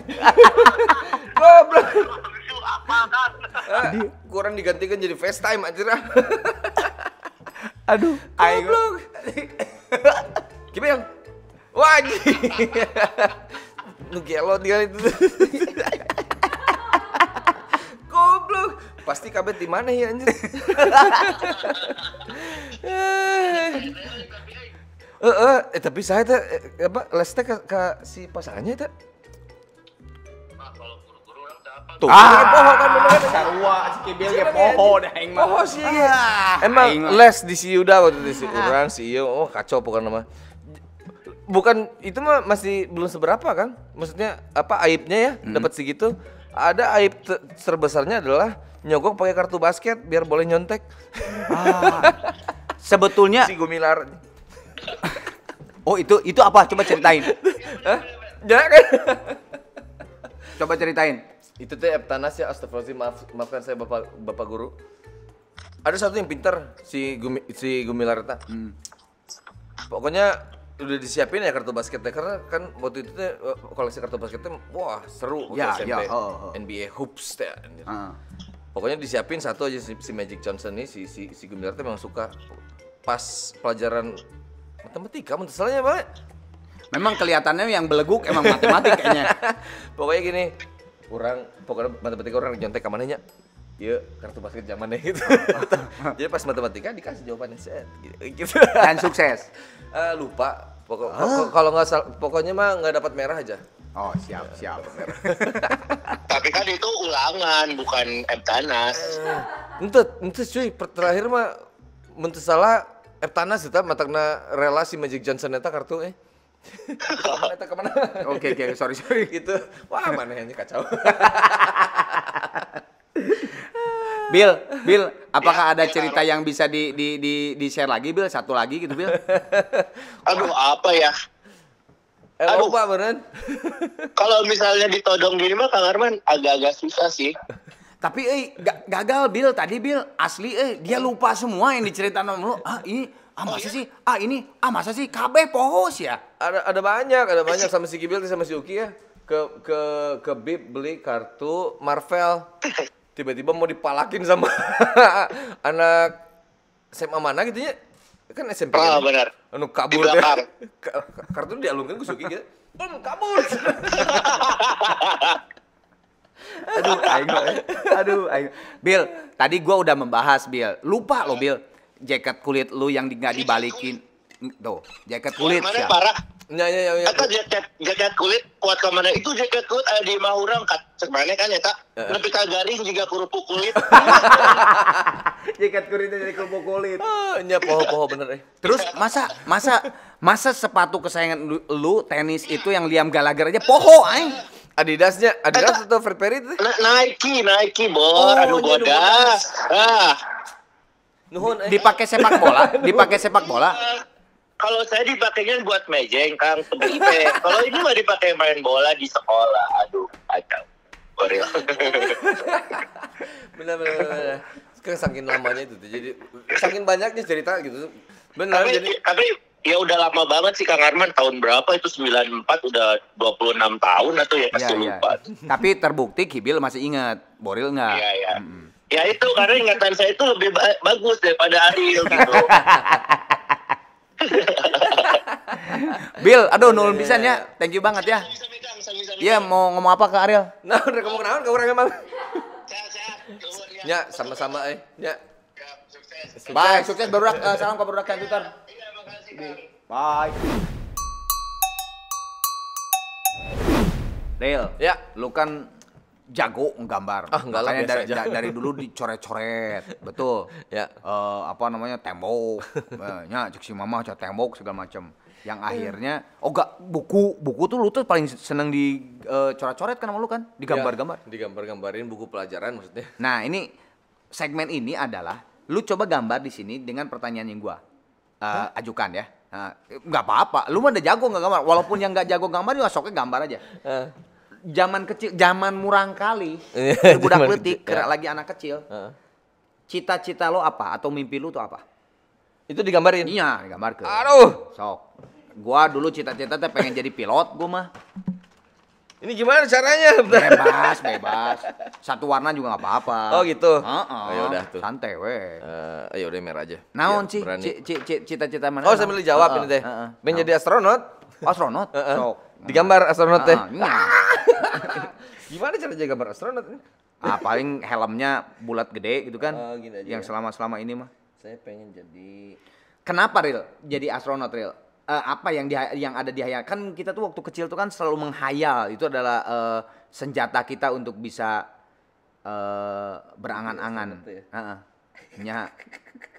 Goblok. Itu apa kan? Kurang digantikan jadi FaceTime aja. Aduh, Goblok. Gimana? Wah, nu gelo dia itu. Goblok. Pasti kabet di mana ya anjir? Tapi saya teh les teh ke si pasangannya teh. Nah, kalau guru-guru orang siapa? Tuh, poho kan bener kan? sarua si Kibil ge poho dah aing mah. Poho sih. Emang les di si Yuda waktu di si orang si Iyo, oh kacau pokoknya mah. Bukan itu mah masih belum seberapa kan? Maksudnya apa aibnya ya dapat segitu? Ada aib terbesarnya adalah nyogok pakai kartu basket biar boleh nyontek. Sebetulnya Si Gumilar. oh itu apa? Coba ceritain. Hah? Ya kan? Coba ceritain. Itu teh Eptanas ya, astagfirullahaladzim, maafkan saya bapak guru. Ada satu yang pintar si Gumilar eta. Pokoknya udah disiapin ya kartu basketnya karena kan waktu itu teh koleksi kartu basketnya wah seru waktu Ya, SMP. ya, NBA hoops teh. Pokoknya disiapin satu aja si Magic Johnson nih si Gumilar teh memang suka pas pelajaran matematika salahnya banget. Memang kelihatannya yang beleguk emang matematik kayaknya. Pokoknya gini, pokoknya matematika orang nyontek ke mananya. Ya, kartu basket zamannya gitu. Jadi pas matematika dikasih jawabannya set gitu. Dan sukses. Lupa. Kalau nggak salah, pokoknya mah nggak dapat merah aja. Oh, siap. Tapi kan itu ulangan, bukan Eptanas. Ente cuy, terakhir mah mun teu salah Eptanas eta matangna relasi Magic Johnson eta kartu Eta kemana? Oke, sorry. Gitu. Wah, manehnya kacau. Bill, apakah ada cerita yang bisa di share lagi, Bill? Satu lagi gitu, Bill? Aduh, apa ya? Aduh. Lupa beneran. Kalau misalnya ditodong gini mah Kang Arman agak-agak susah sih. Tapi gagal, Bill. Tadi, Bill, asli dia lupa semua yang diceritain sama lu. Masa sih? Masa sih? KB pohos ya? Ada banyak sama si Gibil sama si Uki ya. Ke Bib beli kartu Marvel. Tiba-tiba mau dipalakin sama anak SMA mana gitu ya. Kan SMP kan? Benar. Anu kabur Di belakang. Kartu dialungkan ke Suki gitu. Kabur. Aduh, Bill, tadi gua udah membahas, Bill. Lupa lo, Bill. Jaket kulit lu yang nggak dibalikin. Tuh, jaket kulit Mana ya. parah? Ya. Eta jaket kulit kuat ka mana itu jaket kulit ada di Mahurang kat sebenarnya kan eta nepi ka garing juga kerupuk kulit. Jaket kulit dari kerupuk kulit. Nya poho-poho bener Terus masa sepatu kesayangan lu tenis itu yang Liam Gallagher aja poho aing. Adidas atau Fred Perry itu? Nike bor anu bodas. Nuhun Dipakai sepak bola. Kalau saya dipakainya buat mejeng Kang temen kalau ini mah dipakai main bola di sekolah. Aduh, kacau. Goril. Bener. Sekarang saking lamanya itu tuh. Jadi saking banyaknya cerita gitu. Benar tapi ya udah lama banget sih Kang Arman, tahun berapa itu 94 udah 26 tahun atau ya pasti lupa. Tapi terbukti Kibil masih ingat, Boril enggak? Iya. Ya itu karena ingatan saya itu lebih bagus daripada Ariel gitu. Bil, aduh nulun pisan ya. Thank you banget ya. Iya, mau ngomong apa ke Ariel? Nah, udah ngomong naon ke orang emang. Sehat-sehat. Ya, sama-sama Ya. Sukses. Bye, sukses barudak. Salam ke barudak yang Twitter. Iya, makasih Kang. Bye. Real. Ya. Lu kan jago nggambar. Enggak lah, makanya biasa aja. dari dulu dicoret-coret. Betul. Ya. Apa namanya? Tembok. Nya cek si mama cat tembok segala macam. Yang akhirnya buku tuh lu tuh paling seneng di coret-coret kan sama lu kan? Digambar-gambar. Ya, digambar-gambarin buku pelajaran maksudnya. Nah, ini segmen ini adalah lu coba gambar di sini dengan pertanyaan yang gua ajukan ya. Nggak apa-apa, lu mah udah jago nggak gambar. Walaupun yang nggak jago gambar juga soknya gambar aja. Zaman kecil, zaman murang kali, budak letik, lagi anak kecil. Cita-cita lo apa atau mimpi lu tuh apa? Itu digambarin? Iya, digambar ke. Aduh. Sok. Gua dulu cita-cita teh pengen jadi pilot gua mah. Ini gimana caranya? Bebas. Satu warna juga nggak apa-apa. Oh gitu. Ya udah tuh. Santai weh. Ayo udah merah aja. Naon Biar sih? berani. Cita-cita mana? Oh, sambil dijawab ini teh. Pengen jadi astronot? Astronot? Sok. Digambar astronot teh. Gimana cara jadi gambar astronot ini? Paling helmnya bulat gede gitu kan. Gini aja yang selama ini mah. Saya pengen jadi. Kenapa Ril jadi astronot Ril? Apa yang ada di hayal? Kan kita tuh waktu kecil tuh kan selalu menghayal. Itu adalah senjata kita untuk bisa berangan-angan. Nya.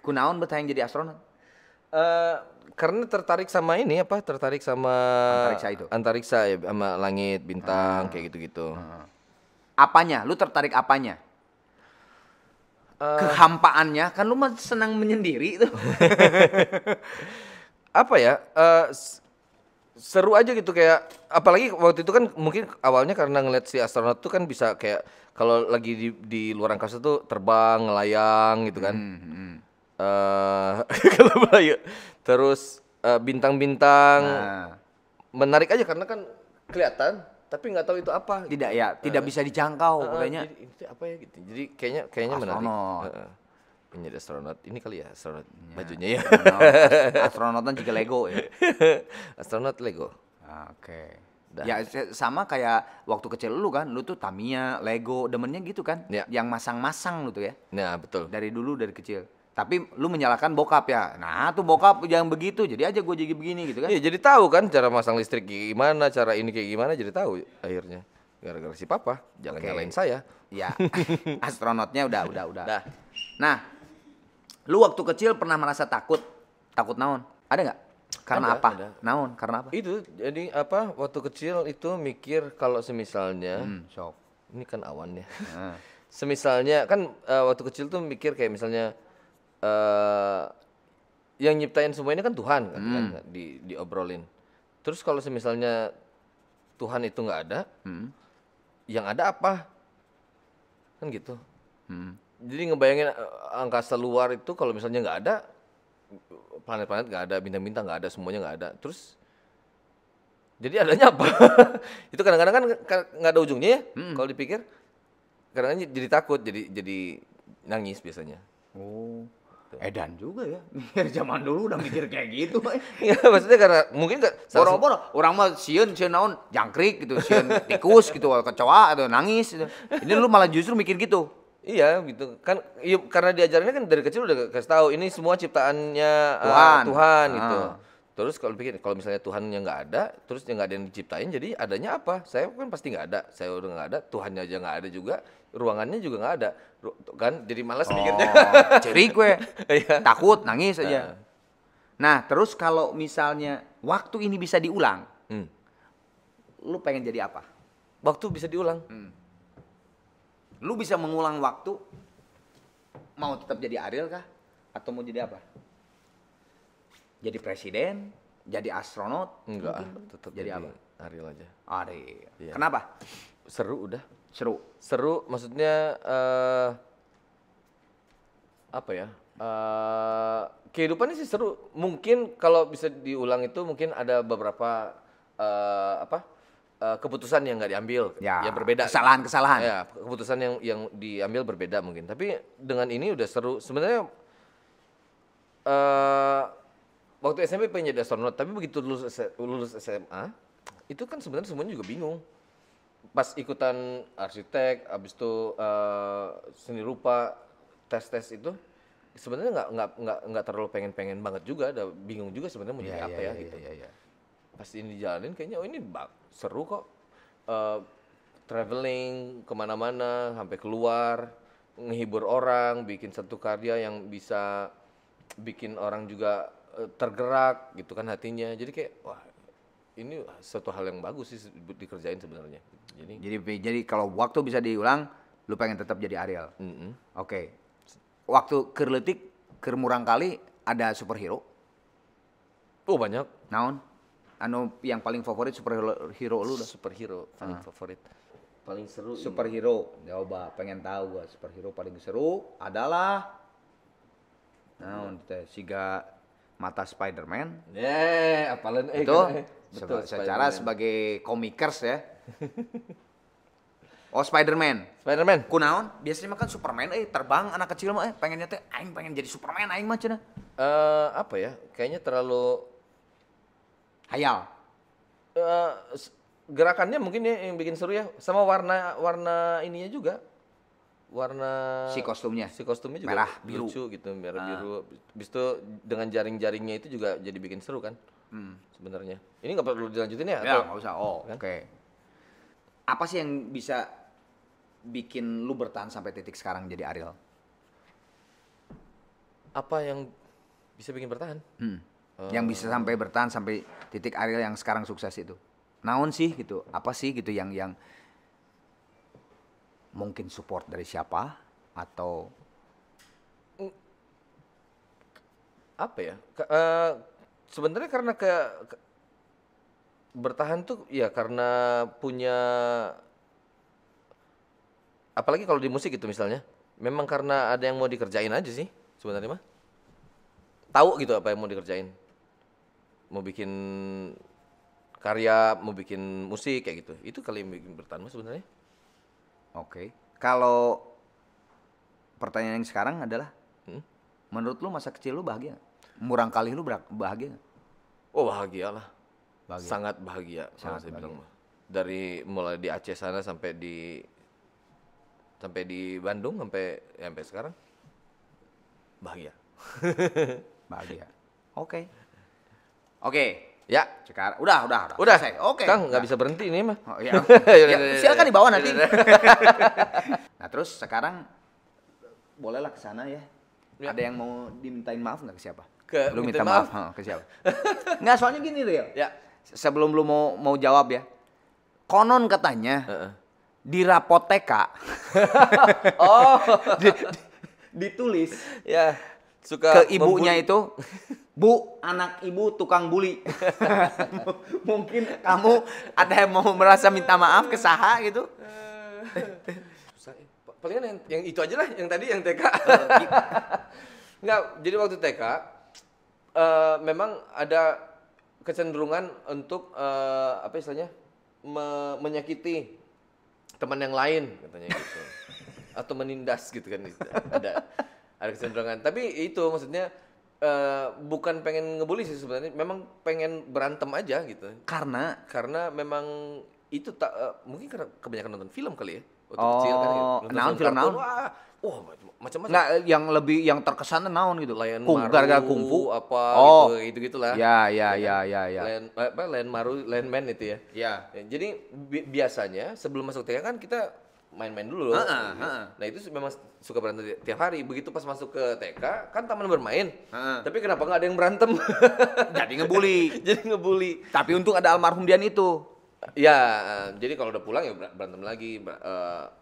Kunaon betah yang jadi astronot? Karena tertarik sama ini apa? Tertarik sama antariksa ya, sama langit, bintang kayak gitu-gitu. Apanya? Lu tertarik apanya? Kehampaannya, kan lu mah senang menyendiri tuh. Apa ya? Seru aja gitu kayak, apalagi waktu itu kan mungkin awalnya karena ngeliat si astronot tuh kan bisa kayak kalau lagi di luar angkasa tuh terbang, ngelayang gitu kan. Kalau Melayu. Terus bintang-bintang menarik aja karena kan kelihatan tapi nggak tahu itu apa. Tidak ya, tidak bisa dijangkau katanya. Itu apa ya gitu. Jadi kayaknya menarik. Menjadi astronot ini kali ya, astronot bajunya ya. Astronotan juga Lego ya. Astronot Lego. Oke. Ya sama kayak waktu kecil lu kan, lu tuh Tamiya, Lego, demennya gitu kan? Ya. Yang masang-masang lu tuh ya. Nah, betul. Dari kecil. Tapi lu menyalahkan bokap ya. Nah, tuh bokap jangan begitu. Jadi aja gue jadi begini gitu kan. Iya, jadi tahu kan cara masang listrik gimana, cara ini kayak gimana jadi tahu akhirnya. Gara-gara si papa, jangan nyalain saya. Ya. Astronotnya udah. Nah, lu waktu kecil pernah merasa takut? Takut naon? Ada nggak? Karena apa? Ada. Naon? Karena apa? Itu jadi apa? Waktu kecil itu mikir kalau semisalnya sok. Ini kan awan ya. Semisalnya kan waktu kecil tuh mikir kayak misalnya yang nyiptain semua ini kan Tuhan kan, diobrolin. Terus kalau semisalnya Tuhan itu nggak ada, yang ada apa? Kan gitu. Jadi ngebayangin angkasa luar itu kalau misalnya nggak ada, planet-planet nggak ada, bintang-bintang nggak ada, semuanya nggak ada. Terus jadi adanya apa? Itu kadang-kadang kan nggak ada ujungnya ya. Kalau dipikir, kadang-kadang jadi takut, jadi nangis biasanya. Oh, edan juga ya. Mikir zaman dulu udah mikir kayak gitu. Iya, maksudnya karena mungkin nggak. Boro-boro, orang mah sieun naon, jangkrik gitu, sieun tikus gitu, kecoa atau nangis. Gitu. Ini lu malah justru mikir gitu. Iya gitu kan, karena diajarannya kan dari kecil udah kasih tahu ini semua ciptaannya Tuhan gitu. Terus kalau misalnya Tuhan yang nggak ada, terus yang nggak ada yang diciptain, jadi adanya apa? Saya kan pasti nggak ada. Saya udah nggak ada, Tuhannya aja nggak ada juga, ruangannya juga nggak ada, kan? Jadi malas mikirnya. Cerik gue. Iya. Takut, nangis aja. Nah, terus kalau misalnya waktu ini bisa diulang, lu pengen jadi apa? Waktu bisa diulang. Lu bisa mengulang waktu, mau tetap jadi Ariel kah? Atau mau jadi apa? Jadi presiden, jadi astronot? Enggak, mungkin? tetap jadi apa? Ariel aja. Ariel. Iya. Kenapa? Seru udah. Seru. Maksudnya apa ya? Kehidupannya sih seru. Mungkin kalau bisa diulang itu mungkin ada beberapa keputusan yang nggak diambil, Ya, yang berbeda. kesalahan-kesalahan. Ya, keputusan yang diambil berbeda mungkin. Tapi dengan ini udah seru. Sebenarnya waktu SMP pengen jadi astronot, tapi begitu lulus SMA, itu kan sebenarnya semuanya juga bingung. Pas ikutan arsitek, abis itu seni rupa, tes itu, sebenarnya nggak terlalu pengen banget juga, ada bingung juga sebenarnya mau jadi apa gitu. Iya. Pas ini dijalanin kayaknya ini seru kok. Traveling kemana-mana, sampai keluar, ngehibur orang, bikin satu karya yang bisa bikin orang juga tergerak gitu kan hatinya. Jadi kayak wah ini suatu hal yang bagus sih dikerjain sebenarnya. Jadi kalau waktu bisa diulang, lu pengen tetap jadi Ariel. Oke. Waktu kerletik, kermurang kali ada superhero. Oh banyak. Naon? Anu yang paling favorit superhero lu dah. Superhero paling favorit. Paling seru. Superhero. Coba pengen tahu gua superhero paling seru adalah naon teh siga mata Spider-Man. Apalan Itu betul, secara Spider-Man. sebagai komikers ya. Oh Spider-Man. Kunaon? Biasanya mah kan Superman terbang anak kecil mah pengennya teh aing pengen jadi Superman aing mah cenah. Apa ya? Kayaknya terlalu Hayal. Gerakannya mungkin ya yang bikin seru ya, sama warna ininya juga. Warna Si kostumnya juga merah, biru. lucu gitu, merah biru. Habis itu dengan jaring-jaringnya itu juga jadi bikin seru kan. Sebenarnya. Ini nggak perlu dilanjutin ya? Ya, atau- nggak usah. Oh, kan? oke. Apa sih yang bisa bikin lu bertahan sampai titik sekarang jadi Ariel? Apa yang bisa bikin bertahan? Yang bisa sampai bertahan sampai titik Ariel yang sekarang sukses itu. Naon sih gitu? Apa sih gitu yang mungkin support dari siapa atau Apa ya? Sebenarnya karena bertahan tuh ya karena punya, apalagi kalau di musik itu misalnya, memang karena ada yang mau dikerjain aja sih sebenarnya mah. Tahu gitu apa yang mau dikerjain. Mau bikin karya, mau bikin musik kayak gitu. Itu kali yang bikin bertahan mah sebenarnya. Oke. Kalau pertanyaan yang sekarang adalah, menurut lu masa kecil lu bahagia nggak? Murang kali lu bahagia nggak? Oh bahagia lah. Bahagia. Sangat bahagia. kalau Sangat saya bahagia. bilang mah. Dari mulai di Aceh sana sampai di Bandung sampai sekarang bahagia. Bahagia. Oke. Oke. Ya, Sekarang udah. udah. Selesai. Oke. Kang nggak bisa berhenti ini mah. Oh, iya. Yaudah, Ya, silakan dibawa nanti. Nah, terus sekarang bolehlah ke sana ya. Ya. Ada yang mau dimintain maaf nggak ke siapa? Ke Lu minta minta maaf, ke siapa? Nggak, soalnya gini Riel. Ya. Sebelum lu mau jawab ya. Konon katanya di rapot TK Oh, ditulis ya. Suka ke ibunya membuli. itu, Bu, anak ibu tukang bully. Mungkin kamu ada yang mau merasa minta maaf ke saha gitu? Susah, palingan yang itu aja lah, yang tadi yang TK. Enggak, jadi waktu TK memang ada kecenderungan untuk apa istilahnya menyakiti teman yang lain katanya gitu, atau menindas gitu kan, ada kecenderungan. Tapi itu maksudnya bukan pengen ngebully sih sebenarnya, memang pengen berantem aja gitu. Karena memang itu mungkin karena kebanyakan nonton film kali ya. Waktu kecil kan gitu. naon film kartun, naon? Wah, Wah, macam-macam. Nggak, yang terkesan tuh naon gitu. Lion Gara-gara Maru, kungfu. apa Oh. gitu-gitulah. Ya. Lion Maru, Lion Man itu ya. Ya. Ya, jadi biasanya sebelum masuk TK kan kita main-main dulu. Nah itu memang suka berantem tiap hari. Begitu pas masuk ke TK kan taman bermain. Tapi kenapa nggak ada yang berantem? Jadi ngebully. Jadi ngebully. Tapi untung ada almarhum Dian itu. Ya, jadi kalau udah pulang ya berantem lagi.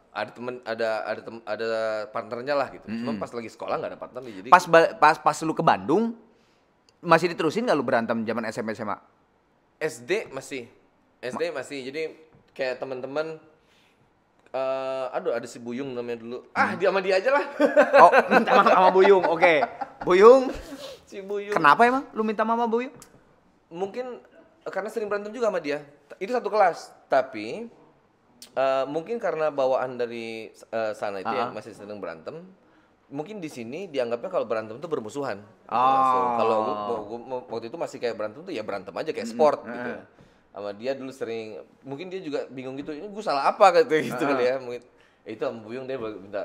Ada temen, ada partnernya lah gitu. Cuma pas lagi sekolah nggak ada partnernya. Jadi Pas lu ke Bandung masih diterusin nggak lu berantem zaman SMP SMA? SD masih. Jadi kayak teman-teman. Aduh ada si Buyung namanya dulu. Dia sama dia aja lah. Oh, minta maaf sama Buyung. Oke. Buyung. Si Buyung. Kenapa emang lu minta maaf sama Buyung? Mungkin karena sering berantem juga sama dia. Itu satu kelas, tapi mungkin karena bawaan dari sana itu ya masih sering berantem. Mungkin di sini dianggapnya kalau berantem itu bermusuhan. So, kalau gua waktu itu masih kayak berantem tuh ya berantem aja kayak sport gitu. Sama dia dulu sering, mungkin dia juga bingung gitu, ini gue salah apa kayak gitu kali ya. Mungkin itu sama Buyung dia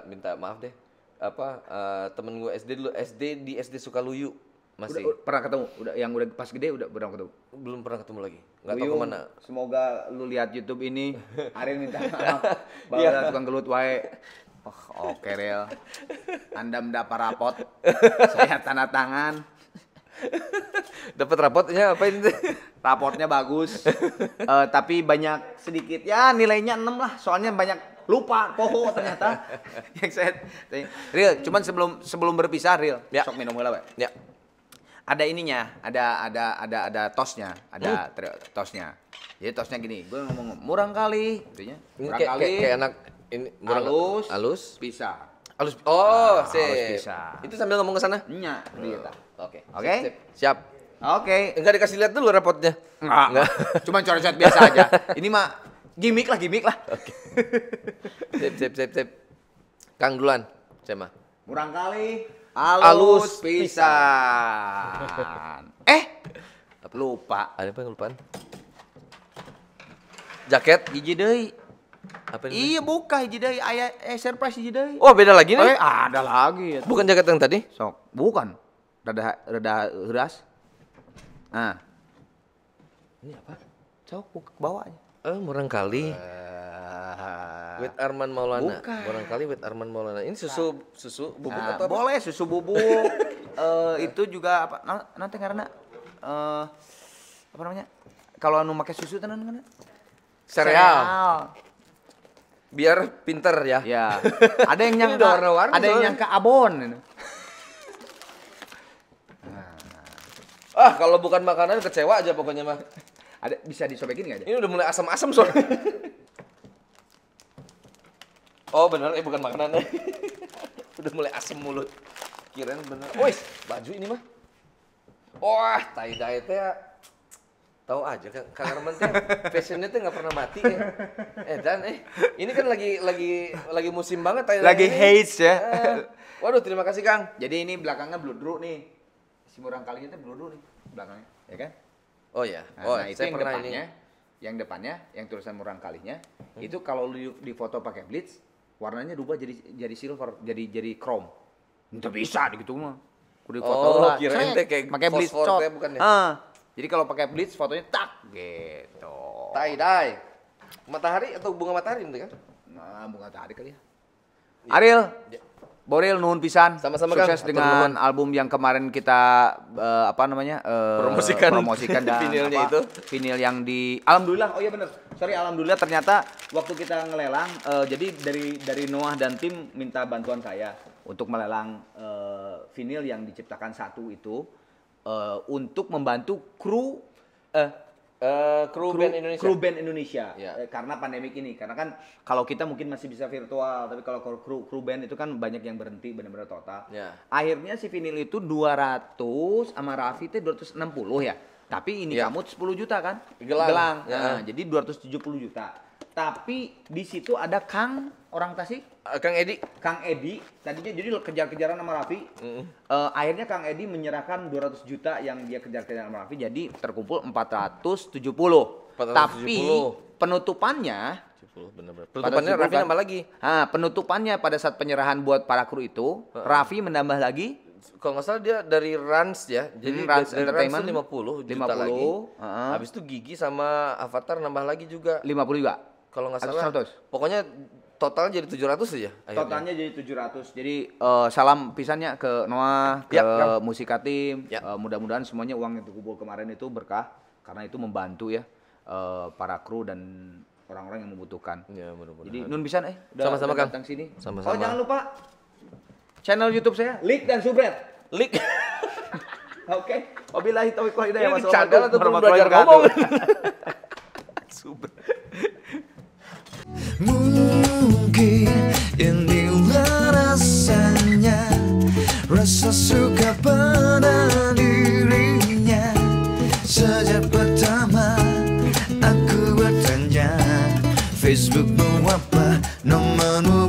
minta maaf deh. Temen gue SD dulu, di SD Sukaluyu masih. Pernah ketemu? Udah pas gede udah pernah ketemu? Belum pernah ketemu lagi. Enggak tahu Buyung, kemana. semoga lu lihat YouTube ini. Ariel minta maaf. Bahwa tukang gelut wae. Oke, Real. Anda mendapat rapot. Saya tanda tangan. Dapat rapotnya apa ini? Raportnya bagus. Tapi banyak sedikit ya nilainya 6 lah. Soalnya banyak lupa poho ternyata. Yang saya Real, cuman sebelum berpisah Real, sok minum heula we. Ya. Ada ininya, ada tosnya, tosnya. Jadi tosnya gini, gue ngomong murang kali, intinya. Murang kali. Kayak anak ini halus, pisah. Halus. Halus Sip. pisah. Itu sambil ngomong ke sana? Nya, gitu. Oke. Oke? Sip. Siap. Oke. Enggak dikasih lihat dulu rapotnya. Enggak. Cuman coret-coret biasa aja. Ini mah gimmick lah. Oke. Sip. Kang duluan, saya mah. Murang kali, Halus pisan. Lupa. Ada apa yang kelupaan? Jaket? Hiji deui. Apa ini? Iya buka hiji deui, aya surprise hiji deui. Oh, beda lagi nih. Ada lagi. Bukan jaket yang tadi? Sok, bukan. Rada heuras. Nah. Ini apa? Sok buka ke bawah aja. Murang kali. With Arman Maulana. Bukan. Murang kali with Arman Maulana. Ini susu bubuk atau apa? Boleh susu bubuk. Itu juga apa? Nanti karena apa namanya? Kalau anu make susu tenan kan? Sereal. Biar pinter ya. Ya. Ada yang Ini nyangka udah warna-warni ada yang soalnya. nyangka abon. Kalau bukan makanan kecewa aja pokoknya mah. Ada bisa disobekin enggak aja? Ini udah mulai asam-asam soalnya. Oh bener, bukan makanan. Udah mulai asam mulut. Kirain bener. Wih, baju ini mah. Wah, tie-dye teh tahu aja Kang Arman teh fashionnya teh nggak pernah mati ya. Ini kan lagi musim banget tie-dye. Lagi ini. hates ya. Waduh, terima kasih Kang. Jadi ini belakangnya bludru nih. Si murang kalinya teh bludru nih belakangnya, ya kan? Oh ya. Nah, itu saya yang pernah depannya, ini. yang depannya, yang tulisan murang kalinya, itu kalau lu di foto pakai blitz, warnanya berubah jadi silver, jadi chrome. Itu bisa gitu mah. Kudu foto lah. Kirain teh kayak pakai blitz fosfor cot. teh bukan ya? Jadi kalau pakai blitz fotonya tak gitu. Tie-dye. Matahari atau bunga matahari itu kan? Nah, bunga tadi kali ya. Ariel, Boril nuhun pisan. Sama-sama, sukses Kang. dengan album yang kemarin kita promosikan dan vinilnya itu. Vinil yang di alhamdulillah. Oh iya bener. Sorry, alhamdulillah ternyata waktu kita ngelelang jadi dari Noah dan tim minta bantuan saya untuk melelang vinil yang diciptakan satu itu untuk membantu kru band Indonesia. Ya. Karena pandemik ini, karena kan kalau kita mungkin masih bisa virtual, tapi kalau kru band itu kan banyak yang berhenti benar-benar total. Ya. Akhirnya si vinil itu 200 sama Raffi itu 260 ya. Tapi ini kamu 10 juta kan? Gelang. Nah, jadi 270 juta. Tapi di situ ada Kang orang Tasik, Kang Edi. Kang Edi, tadinya jadi kejar-kejaran sama Raffi. Akhirnya Kang Edi menyerahkan 200 juta yang dia kejar-kejaran sama Raffi, jadi terkumpul 470. Tapi penutupannya 70 benar-benar. Penutupannya Raffi nambah lagi. Penutupannya pada saat penyerahan buat para kru itu, Raffi menambah lagi. Kalau nggak salah dia dari Rans ya. Jadi Rans dari Entertainment 50 juta lagi. Habis itu Gigi sama Avatar nambah lagi juga. 50 juga. Kalau nggak Atau salah. 100? Pokoknya totalnya jadi 700 aja. Akhirnya. Totalnya jadi 700. Jadi salam pisannya ke Noah, ke Musika Tim. Mudah-mudahan semuanya uang yang kumpul kemarin itu berkah karena itu membantu ya para kru dan orang-orang yang membutuhkan. Ya, mudah-mudahan. Jadi nun pisan sama-sama Kang. datang sini. Sama-sama. Oh, jangan lupa channel YouTube saya Lik dan Subret. Lik. Oke. Wabillahi taufiq wal hidayah. Ini cadel atau belum belajar ngomong? Subret. Mungkin inilah rasanya, rasa suka pada dirinya. Sejak pertama aku bertanya, Facebookmu apa, nomormu